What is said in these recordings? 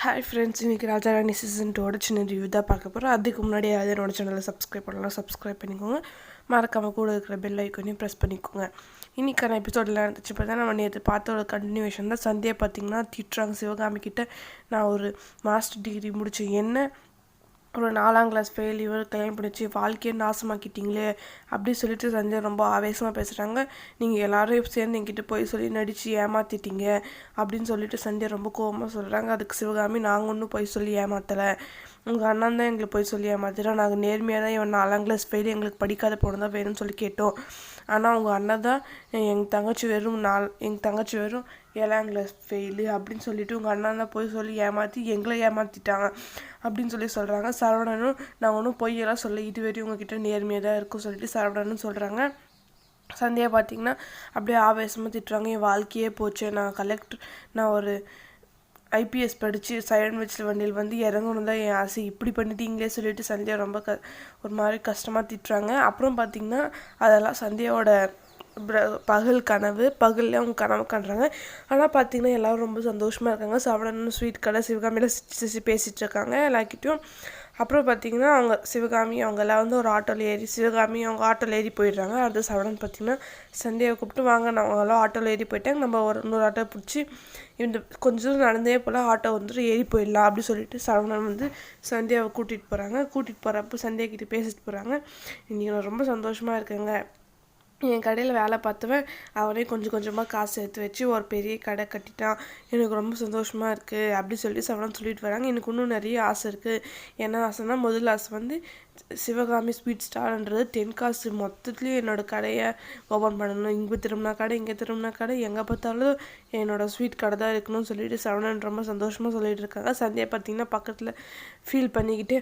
Hi friends, இன்றைக்கி Raja Rani season 2 சின்ன review தான் பார்க்க போகிறோம். அதுக்கு முன்னாடி யாராவது என்னோட சேனலை சப்ஸ்கிரைப் பண்ணலாம், சப்ஸ்கிரைப் பண்ணிக்கோங்க. மறக்காமல் கூட இருக்கிற பெல் ஐக்கனையும் ப்ரெஸ் பண்ணிக்கோங்க. இன்றைக்கான எபிசோடில் இருந்துச்சு பார்த்தா நம்ம நேற்று பார்த்த ஒரு கண்டினியூஷன் தான். சந்தியா பார்த்திங்கன்னா திட்டுறாங்க சிவகாமி கிட்ட, நான் ஒரு மாஸ்டர் டிகிரி முடித்தேன், என்ன ஒரு 4ஆம் கிளாஸ் ஃபெயில், இவர் கல்யாணம் பண்ணிச்சு வாழ்க்கையை நாசமாக்கிட்டீங்களே அப்படி சொல்லிட்டு சந்தியா ரொம்ப ஆவேசமாக பேசுகிறாங்க. நீங்கள் எல்லோரும் சேர்ந்து என்கிட்ட போய் சொல்லி நடித்து ஏமாற்றிட்டீங்க அப்படின்னு சொல்லிட்டு சந்தியா ரொம்ப கோபமாக சொல்கிறாங்க. அதுக்கு சிவகாமி, நாங்கள் ஒன்றும் போய் சொல்லி ஏமாற்றலை, உங்கள் அண்ணன் தான் எங்களை போய் சொல்லி ஏமாத்திட்டோம். நாங்கள் நேர்மையாக தான் இவன் 4ஆம் கிளாஸ் ஃபெயில், எங்களுக்கு படிக்காத பொண்ணு தான் வேணும்னு சொல்லி கேட்டோம். ஆனால் உங்கள் அண்ணன் தான் எங்கள் தங்கச்சி வெறும் 7ஆம் கிளாஸ் ஃபெயிலு அப்படின்னு சொல்லிட்டு உங்கள் அண்ணன் தான் போய் சொல்லி ஏமாற்றி எங்களை ஏமாற்றிட்டாங்க அப்படின்னு சொல்கிறாங்க. சரவணனும், நான் ஒன்றும் பொய்யெல்லாம் சொல்ல, இதுவரையும் உங்ககிட்ட நேர்மையாக தான் இருக்கும் சொல்லிட்டு சரவணனும் சொல்கிறாங்க. சந்தியா பார்த்திங்கன்னா அப்படியே ஆவேசமாக திட்டுறாங்க, என் வாழ்க்கையே போச்சு, நான் ஒரு ஐபிஎஸ் படித்து சைலண்ட் வண்டியில் வந்து இறங்கணும் தான் என் ஆசை, இப்படி பண்ணிட்டீங்களே சொல்லிட்டு சந்தியா ரொம்ப ஒரு மாதிரி கஷ்டமாக திட்டுறாங்க. அப்புறம் பார்த்திங்கன்னா அதெல்லாம் சந்தியாவோட பகல் கனவு, பகலில் அவங்க கனவு காண்றாங்க. ஆனால் பார்த்திங்கன்னா எல்லோரும் ரொம்ப சந்தோஷமாக இருக்காங்க. சரவணன் ஸ்வீட் கடை சிவகாமியில் சிரிச்சு பேசிகிட்டு இருக்காங்க எல்லாக்கிட்டையும். அப்புறம் பார்த்திங்கன்னா சிவகாமி அவங்கெல்லாம் வந்து ஒரு ஆட்டோவில் ஏறி, சிவகாமி அவங்க ஆட்டோவில் ஏறி போயிடுறாங்க. அடுத்து சரவணன் பார்த்திங்கன்னா சந்தியாவை கூப்பிட்டு, வாங்க நான் அவங்களாம் ஆட்டோவில் ஏறி போயிட்டாங்க, நம்ம இன்னொரு ஆட்டோ பிடிச்சி இந்த கொஞ்சம் தூரம் நடந்தே போல் ஆட்டோ வந்துட்டு ஏறி போயிடலாம் அப்படி சொல்லிட்டு சரவணன் வந்து சந்தியாவை கூட்டிகிட்டு போகிறப்போ சந்தியா கிட்டே பேசிட்டு போகிறாங்க. இன்றைக்கி நான் ரொம்ப சந்தோஷமாக இருக்கேங்க, என் கடையில் வேலை பார்த்தவன் அவனே கொஞ்சம் கொஞ்சமாக காசு சேர்த்து வச்சு ஒரு பெரிய கடை கட்டிட்டான், எனக்கு ரொம்ப சந்தோஷமாக இருக்குது அப்படி சொல்லி சரவணன் சொல்லிட்டு வராங்க. எனக்கு இன்னும் நிறைய ஆசை இருக்குது. என்ன ஆசைன்னா, முதல் ஆசை வந்து சிவகாமி ஸ்வீட் ஸ்டால்ன்றது தென்காசி மொத்தத்துலேயும் என்னோடய கடையை ஓப்பன் பண்ணணும். இங்கே திரும்பினா கடை, இங்கே திரும்பினா கடை, எங்கே பார்த்தாலும் என்னோடய ஸ்வீட் கடை தான் இருக்கணும்னு சொல்லிட்டு சரவணன் ரொம்ப சந்தோஷமாக சொல்லிகிட்டு இருக்காங்க. சந்தியா பார்த்திங்கன்னா பக்கத்தில் ஃபீல் பண்ணிக்கிட்டே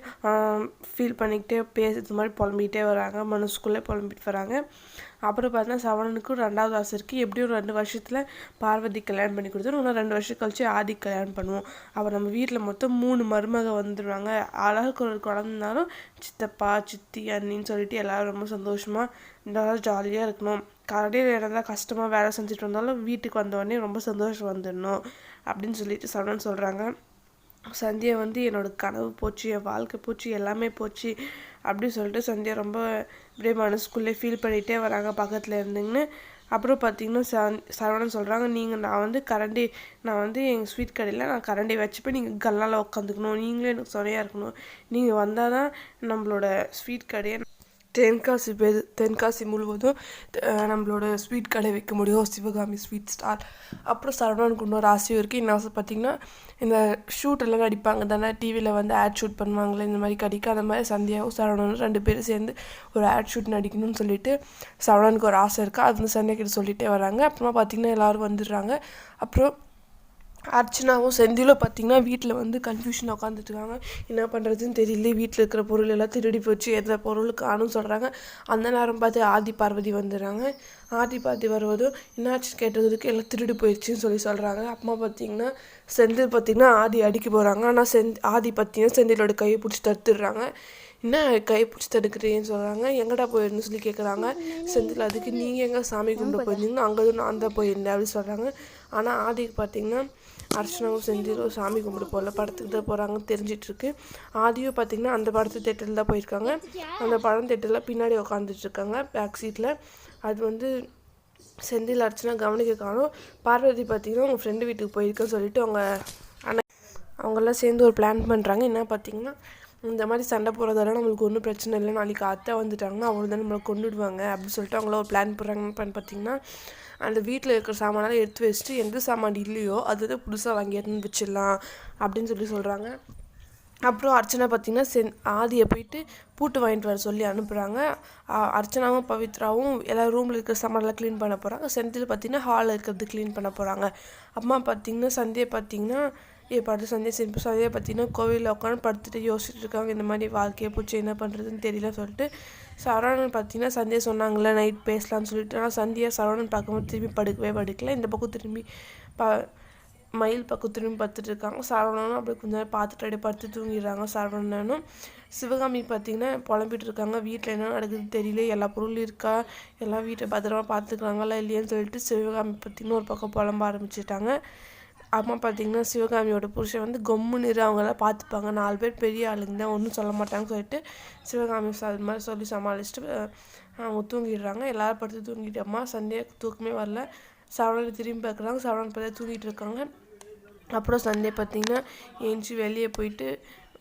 பேசுறது மாதிரி புலம்பிக்கிட்டே வராங்க, மனசுக்குள்ளே புலம்பிட்டு வராங்க. அப்புறம் பார்த்தா சரவணனுக்கும் 2வது ஆசை இருக்குது, எப்படியும் 2 வருஷத்தில் பார்வதி கல்யாணம் பண்ணி கொடுத்துரும், இன்னும் 2 வருஷம் கழிச்சு ஆதி கல்யாணம் பண்ணுவோம். அப்புறம் நம்ம வீட்டில் மொத்தம் 3 மருமக வந்துடுவாங்க, அழகுக்கு ஒரு குழந்தைனாலும் சித்தப்பா சித்தி அண்ணின்னு சொல்லிட்டு எல்லோரும் ரொம்ப சந்தோஷமாக எல்லோரும் ஜாலியாக இருக்கணும். கடையில் இருந்தால் கஷ்டமாக வேலை செஞ்சுட்டு வந்தாலும் வீட்டுக்கு வந்தோடனே ரொம்ப சந்தோஷம் வந்துடணும் அப்படின்னு சொல்லிட்டு சரவணன் சொல்கிறாங்க. சந்தியா வந்து என்னோடய கனவு போச்சு, என் வாழ்க்கை போச்சு, எல்லாமே போச்சு அப்படின்னு சொல்லிட்டு சந்தியா ரொம்ப அப்படியே மனசுக்குள்ளே ஃபீல் பண்ணிகிட்டே வராங்க பக்கத்தில் இருந்துங்கன்னு. அப்புறம் பார்த்திங்கன்னா சரவணன் சொல்கிறாங்க, நான் வந்து எங்கள் ஸ்வீட் கடையில் நான் கரண்டி வச்சுப்பேன், நீங்கள் கல்லால் உட்காந்துக்கணும், நீங்களே எனக்கு துணையாக இருக்கணும், நீங்கள் வந்தால் தான் நம்மளோட ஸ்வீட் கடையை தென்காசி முழுவதும் நம்மளோட ஸ்வீட் கடை வைக்க முடியும், சிவகாமி ஸ்வீட் ஸ்டால். அப்புறம் சரவணனுக்கு இன்னொரு ஆசையும் இருக்குது. என்ன ஆசை பார்த்திங்கன்னா, இந்த ஷூட்டெல்லாம் நடிப்பாங்க தானே, டிவியில் வந்து ஆட் ஷூட் பண்ணுவாங்களே இந்த மாதிரி கடிக்க, அந்த மாதிரி சந்தியாவும் சரவணனும் 2 பேரும் சேர்ந்து ஒரு ஆட் ஷூட் நடிக்கணும்னு சொல்லிட்டு சரவணனுக்கு ஒரு ஆசை இருக்குது. அது வந்து சந்தியா கிட்ட சொல்லிகிட்டே வராங்க. அப்புறமா பார்த்திங்கன்னா எல்லோரும் வந்துடுறாங்க. அப்புறம் அர்ச்சனாவும் செந்திலும் பார்த்திங்கன்னா வீட்டில் வந்து கன்ஃபியூஷனாக உட்காந்துட்டுருக்காங்க, என்ன பண்ணுறதுன்னு தெரியல, வீட்டில் இருக்கிற பொருள் எல்லாம் திருடி போச்சு, எந்த பொருள் காணும்னு சொல்கிறாங்க. அந்த நேரம் பார்த்து ஆதி பார்வதி வந்துடுறாங்க. ஆதி பார்வதி வருவதும் என்னாச்சு கேட்டதுக்கு எல்லாம் திருடி போயிடுச்சுன்னு சொல்கிறாங்க. அம்மா பார்த்திங்கன்னா செந்தில் பார்த்திங்கன்னா ஆதி அடிக்க போகிறாங்க. ஆனால் ஆதி பார்த்திங்கன்னா செந்திலோட கையை பிடிச்சி தடுத்துடுறாங்க. என்ன கையை பிடிச்சி தடுக்கிறேன்னு சொல்கிறாங்க. எங்கடா போயிருந்துன்னு சொல்லி கேட்குறாங்க. செந்தில் அதுக்கு நீங்கள் எங்கே சாமி கும்பிட்டு போயிருந்தீங்கன்னா அங்கே நான் தான் போயிருந்தேன் அப்படின்னு சொல்கிறாங்க. ஆனால் ஆதிக்கு பார்த்திங்கன்னா அர்ச்சனாவும் செந்திலும் சாமி கும்பிட்டு போகல, படத்துக்கு தான் போகிறாங்கன்னு தெரிஞ்சிட்ருக்கு. ஆதியும் பார்த்திங்கன்னா அந்த படத்து தேட்டரில் தான் போயிருக்காங்க. அந்த படம் தேட்டரில் பின்னாடி உட்காந்துட்ருக்காங்க பேக் சீட்டில். அது வந்து செந்தில் அர்ச்சனா கவனிக்க காணும். பார்வதி பார்த்திங்கன்னா அவங்க ஃப்ரெண்டு வீட்டுக்கு போயிருக்கேன்னு சொல்லிட்டு அவங்கெல்லாம் சேர்ந்து ஒரு பிளான் பண்ணுறாங்க. என்ன பார்த்திங்கன்னா, இந்த மாதிரி சண்டை போடுறதால நம்மளுக்கு ஒன்றும் பிரச்சனை இல்லை, நாளைக்கு அத்தை வந்துட்டாங்கன்னா அவங்க தான் நம்மளை கொண்டுடுவாங்க அப்படின்னு சொல்லிட்டு அவங்கள ஒரு பிளான் பண்ணுறாங்கன்னு பார்த்திங்கன்னா, அந்த வீட்டில் இருக்கிற சாமானெல்லாம் எடுத்து வச்சுட்டு எந்த சாமான் இல்லையோ அது புதுசாக வாங்கி எடுத்து வச்சிடலாம் அப்படின்னு சொல்கிறாங்க. அப்புறம் அர்ச்சனா பார்த்திங்கன்னா ஆதியை போயிட்டு பூட்டு வாங்கிட்டு வர சொல்லி அனுப்புகிறாங்க. அர்ச்சனாவும் பவித்ராவும் எல்லா ரூமில் இருக்கிற சாமானெல்லாம் க்ளீன் பண்ண போகிறாங்க. செந்தில் பார்த்திங்கன்னா ஹாலில் இருக்கிறது க்ளீன் பண்ண போகிறாங்க. அம்மா பார்த்திங்கன்னா சந்தியை பார்த்திங்கன்னா சந்தியா பார்த்திங்கன்னா கோவிலில் உட்காந்து படுத்துட்டு யோசிச்சுட்டு இருக்காங்க, இந்த மாதிரி வாழ்க்கையை போச்சு என்ன பண்ணுறதுன்னு தெரியல சொல்லிட்டு. சரவணன் பார்த்திங்கன்னா சந்தியா சொன்னாங்களே நைட் பேசலான்னு சொல்லிட்டு, ஆனால் சந்தியா சரவணன் பார்க்கும்போது திரும்பி படுக்கல. இந்த பக்கம் திரும்பி மயில் பக்கம் திரும்பி பார்த்துட்டு இருக்காங்க. சரவணனும் அப்படி கொஞ்ச நேரம் பார்த்துட்டு அப்படியே படுத்து தூங்கிடுறாங்க. சரவணனும் சிவகாமி பார்த்திங்கன்னா புலம்பிட்டு இருக்காங்க, வீட்டில் என்ன நடக்குதுன்னு தெரியல, எல்லா பொருளும் இருக்கா, எல்லாம் வீட்டை பத்திரமா பார்த்துக்கிறாங்களா இல்லையான்னு சொல்லிட்டு சிவகாமி பார்த்திங்கன்னா ஒரு பக்கம் புலம்ப ஆரம்பிச்சிட்டாங்க. அம்மா பார்த்திங்கன்னா சிவகாமியோட புருஷன் வந்து கம்முன்னு அவங்களாம் பார்த்துப்பாங்க, 4 பேர் பெரிய ஆளுங்க தான் ஒன்றும் சொல்ல மாட்டாங்கன்னு சொல்லிட்டு சிவகாமி அது மாதிரி சொல்லி சமாளிச்சுட்டு அவங்க தூங்கிடுறாங்க. எல்லோரும் படுத்து தூங்கிட்டு அம்மா சந்தியா தூக்கமே வரல. சரவணன் திரும்பி பார்க்குறாங்க, சரவணன் பார்த்தா தூங்கிட்டு இருக்காங்க. அப்புறம் சந்தியா பார்த்திங்கன்னா ஏஞ்சி வெளியே போயிட்டு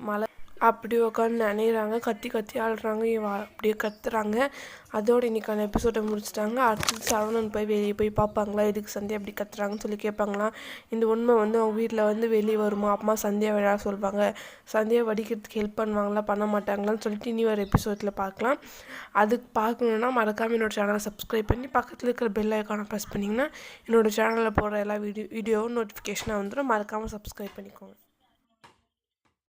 மழை அப்படியே உட்காந்து நினைறாங்க, கத்தி கத்தி ஆடுறாங்க, அப்படியே கத்துறாங்க. அதோடு இன்றைக்கான எபிசோடை முடிச்சிட்டாங்க. அடுத்தது சரவணன் போய் வெளியே போய் பார்ப்பாங்களா, எதுக்கு சந்தியா அப்படி கத்துறாங்கன்னு சொல்லி கேட்பாங்களாம். இந்த உண்மை வந்து அவங்க வீட்டில் வந்து வெளியே வருமா, அம்மா சந்தியா விழா சொல்லுவாங்க, சந்தியா வடிக்கிறதுக்கு ஹெல்ப் பண்ணுவாங்களா பண்ண மாட்டாங்களான்னு சொல்லிட்டு இனி ஒரு எபிசோடில் பார்க்கலாம். அதுக்கு பார்க்கணுன்னா மறக்காமல் என்னோடய சேனலை சப்ஸ்கிரைப் பண்ணி பக்கத்தில் இருக்கிற பெல் ஐக்கானை ப்ரெஸ் பண்ணிங்கன்னா என்னோடய சேனலில் போடுற எல்லா வீடியோவும் நோட்டிஃபிகேஷனாக வந்துடும். மறக்காமல் சப்ஸ்கிரைப் பண்ணிக்கோங்க.